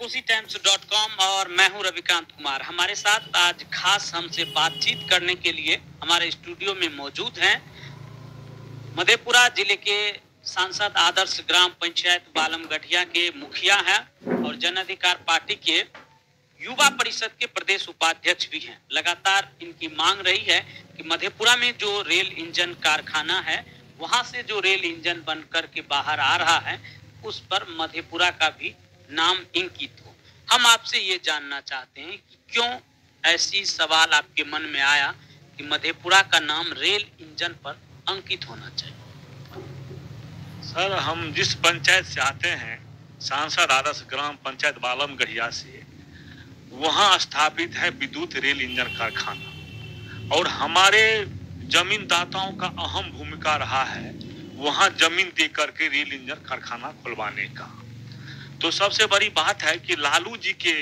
KosiTimes.com और मैं हूं रविकांत कुमार। हमारे साथ आज खास हमसे बातचीत करने के लिए हमारे स्टूडियो में मौजूद हैं मधेपुरा जिले के सांसद आदर्श ग्राम पंचायत बालमगढ़िया के मुखिया हैं और जन अधिकार पार्टी के युवा परिषद के प्रदेश उपाध्यक्ष भी हैं। लगातार इनकी मांग रही है कि मधेपुरा में जो रेल इंजन कारखाना है वहां से जो रेल इंजन बनकर के बाहर आ रहा है उस पर मधेपुरा का भी नाम अंकित हो। हम आपसे ये जानना चाहते हैं कि क्यों ऐसी सवाल आपके मन में आया कि मधेपुरा का नाम रेल इंजन पर अंकित होना चाहिए। सर, हम जिस पंचायत से आते हैं, सांसद आदर्श ग्राम पंचायत बालमगढ़िया से, वहां स्थापित है विद्युत रेल इंजन कारखाना और हमारे जमींदाताओं का अहम भूमिका रहा है वहां जमीन दे करके रेल इंजन कारखाना खुलवाने का। तो सबसे बड़ी बात है कि लालू जी के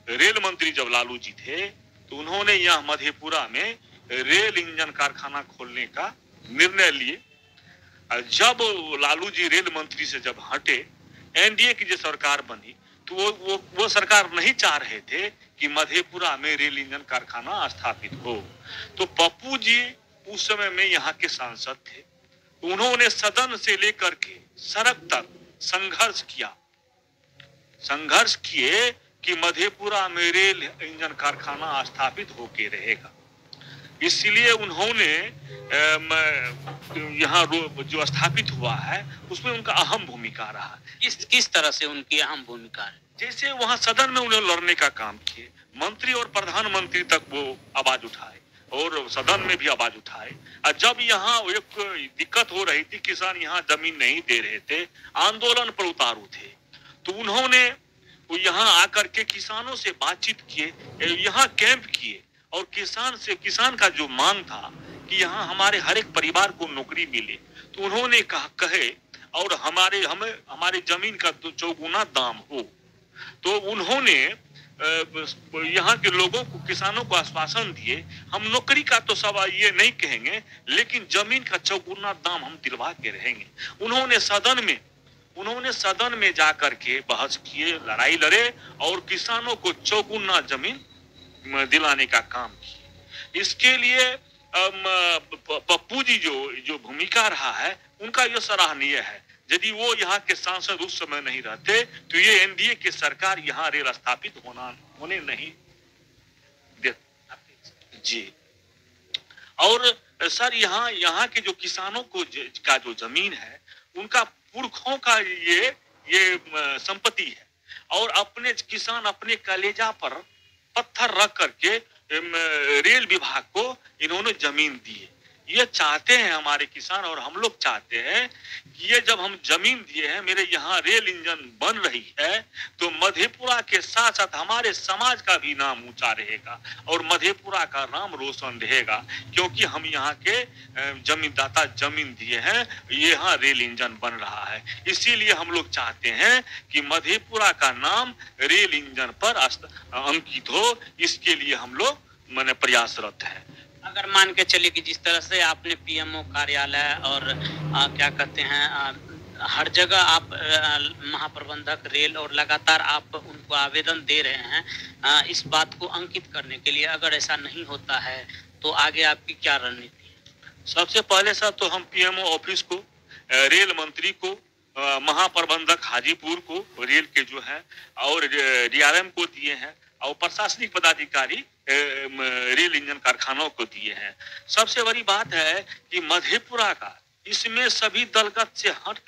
रेल मंत्री जब लालू जी थे तो उन्होंने यह मधेपुरा में रेल इंजन कारखाना खोलने का निर्णय लिए। जब लालू जी रेल मंत्री से जब हटे, एनडीए की जो सरकार बनी तो वो सरकार नहीं चाह रहे थे कि मधेपुरा में रेल इंजन कारखाना स्थापित हो। तो पप्पू जी उस समय में यहाँ के सांसद थे, उन्होंने सदन से लेकर के सड़क तक संघर्ष किए कि मधेपुरा में रेल इंजन कारखाना स्थापित होके रहेगा। इसलिए उन्होंने यहाँ जो स्थापित हुआ है उसमें उनका अहम भूमिका रहा। किस तरह से उनकी अहम भूमिका है? जैसे वहाँ सदन में उन्हें लड़ने का काम किए, मंत्री और प्रधानमंत्री तक वो आवाज उठाए और सदन में भी आवाज उठाए। और जब यहाँ एक दिक्कत हो रही थी, किसान यहाँ जमीन नहीं दे रहे थे, आंदोलन पर उतारू थे, तो उन्होंने यहाँ आकर के किसानों से बातचीत किए, यहाँ कैंप किए और किसान का जो मांग था कि यहाँ हमारे हर एक परिवार को नौकरी मिले, तो उन्होंने कहे और हमारे जमीन का तो चौगुना दाम हो। तो उन्होंने यहाँ के लोगों को, किसानों को आश्वासन दिए, हम नौकरी का तो सवाल ये नहीं कहेंगे, लेकिन जमीन का चौगुना दाम हम दिलवा के रहेंगे। उन्होंने सदन में जाकर के बहस किए, लड़ाई लड़े और किसानों को चौगुना जमीन दिलाने का काम किया। इसके लिए पप्पू जी जो भूमिका रहा है उनका यह सराहनीय है। यदि वो यहाँ के सांसद उस समय नहीं रहते तो ये एनडीए की सरकार यहाँ रेल स्थापित होने नहीं देती जी। और सर, यहाँ के जो किसानों का जो जमीन है उनका पुरखों का ये संपत्ति है और अपने किसान अपने कलेजा पर पत्थर रख करके रेल विभाग को इन्होंने जमीन दी है। ये चाहते हैं हमारे किसान और हम लोग चाहते हैं कि ये जब हम जमीन दिए हैं, मेरे यहाँ रेल इंजन बन रही है, तो मधेपुरा के साथ साथ हमारे समाज का भी नाम ऊंचा रहेगा और मधेपुरा का नाम रोशन रहेगा, क्योंकि हम यहाँ के जमींदाता जमीन दिए हैं, यहाँ रेल इंजन बन रहा है। इसीलिए हम लोग चाहते हैं कि मधेपुरा का नाम रेल इंजन पर अंकित हो। इसके लिए हम लोग प्रयासरत हैं। अगर मान के चलिए कि जिस तरह से आपने पीएमओ कार्यालय और क्या कहते हैं हर जगह आप महाप्रबंधक रेल और लगातार आप उनको आवेदन दे रहे हैं इस बात को अंकित करने के लिए, अगर ऐसा नहीं होता है तो आगे आपकी क्या रणनीति है? सबसे पहले सर तो हम पीएमओ ऑफिस को, रेल मंत्री को, महाप्रबंधक हाजीपुर को रेल के जो है और डीआरएम को दिए हैं और प्रशासनिक पदाधिकारी रेल इंजन कारखानों को दिए हैं। सबसे बड़ी बात है कि मधेपुरा का इसमें सभी दलगत से हट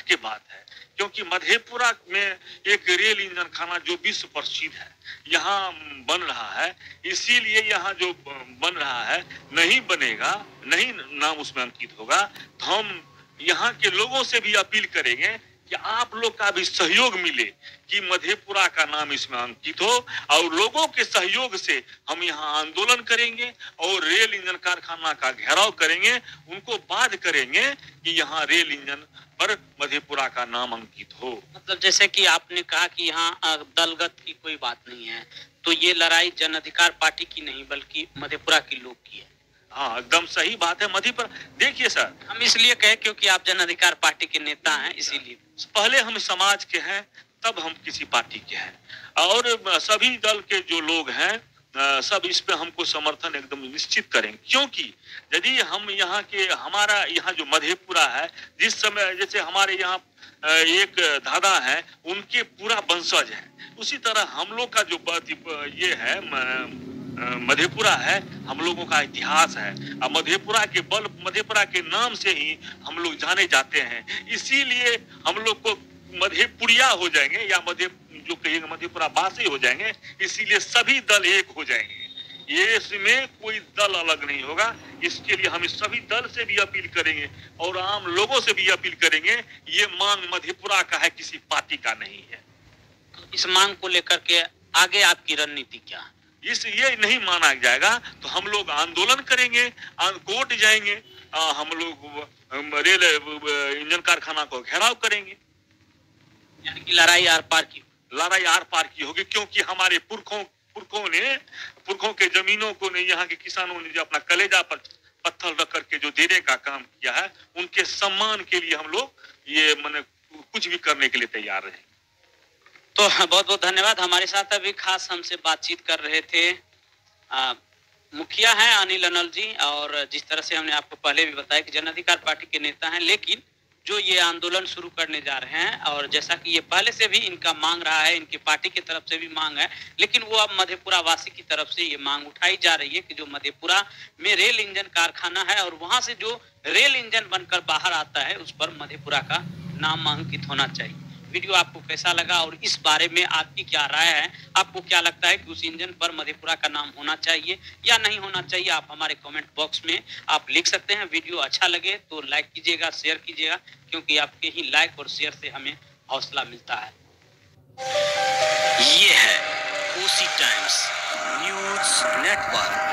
के बात है, क्योंकि मधेपुरा में एक रेल इंजन खाना जो विश्व प्रसिद्ध है यहाँ बन रहा है। इसीलिए यहाँ जो बन रहा है नहीं बनेगा, नहीं नाम उसमें अंकित होगा, तो हम यहाँ के लोगों से भी अपील करेंगे कि आप लोग का भी सहयोग मिले कि मधेपुरा का नाम इसमें अंकित हो और लोगों के सहयोग से हम यहाँ आंदोलन करेंगे और रेल इंजन कारखाना का घेराव करेंगे, उनको बाध्य करेंगे कि यहाँ रेल इंजन पर मधेपुरा का नाम अंकित हो। मतलब जैसे कि आपने कहा कि यहाँ दलगत की कोई बात नहीं है, तो ये लड़ाई जन अधिकार पार्टी की नहीं बल्कि मधेपुरा के लोग की है। हाँ, एकदम सही बात है। मधेपुरा देखिए सर, हम इसलिए कहे क्योंकि आप जन अधिकार पार्टी के नेता हैं, इसीलिए पहले हम समाज के हैं, तब हम किसी पार्टी के हैं। और सभी दल के जो लोग हैं सब इस पे हमको समर्थन एकदम निश्चित करेंगे, क्योंकि यदि हम यहाँ के, हमारा यहाँ जो मधेपुरा है, जिस समय जैसे हमारे यहाँ एक दादा है, उनके पूरा वंशज है, उसी तरह हम लोग का जो ये है मधेपुरा है, हम लोगों का इतिहास है। और मधेपुरा के नाम से ही हम लोग जाने जाते हैं, इसीलिए हम लोग को मधेपुरिया हो जाएंगे, या जो कहेंगे मधेपुरा वासी हो जाएंगे, इसीलिए सभी दल एक हो जाएंगे। ये इसमें कोई दल अलग नहीं होगा। इसके लिए हम सभी दल से भी अपील करेंगे और आम लोगों से भी अपील करेंगे, ये मांग मधेपुरा का है, किसी पार्टी का नहीं है। इस मांग को लेकर के आगे आपकी रणनीति क्या है? ये नहीं माना जाएगा तो हम लोग आंदोलन करेंगे, कोर्ट जाएंगे, हम लोग रेल इंजन कारखाना को घेराव करेंगे। यानी कि लड़ाई आर पार की होगी, क्योंकि हमारे पुरखों के जमीनों को ने, यहाँ के किसानों ने जो अपना कलेजा पर पत्थर रख करके जो देने का काम किया है, उनके सम्मान के लिए हम लोग ये कुछ भी करने के लिए तैयार हैं। तो बहुत बहुत धन्यवाद। हमारे साथ अभी खास हमसे बातचीत कर रहे थे मुखिया हैं अनिल अनल जी, और जिस तरह से हमने आपको पहले भी बताया कि जन अधिकार पार्टी के नेता हैं, लेकिन जो ये आंदोलन शुरू करने जा रहे हैं, और जैसा कि ये पहले से भी इनका मांग रहा है, इनकी पार्टी की तरफ से भी मांग है, लेकिन वो अब मधेपुरा वासी की तरफ से ये मांग उठाई जा रही है कि जो मधेपुरा में रेल इंजन कारखाना है और वहां से जो रेल इंजन बनकर बाहर आता है, उस पर मधेपुरा का नाम अंकित होना चाहिए। वीडियो आपको कैसा लगा और इस बारे में आपकी क्या राय है? आपको क्या लगता है कि उस इंजन पर मधेपुरा का नाम होना चाहिए या नहीं होना चाहिए? आप हमारे कमेंट बॉक्स में आप लिख सकते हैं। वीडियो अच्छा लगे तो लाइक कीजिएगा, शेयर कीजिएगा, क्योंकि आपके ही लाइक और शेयर से हमें हौसला मिलता है। ये है कोसी टाइम्स न्यूज़ नेटवर्क।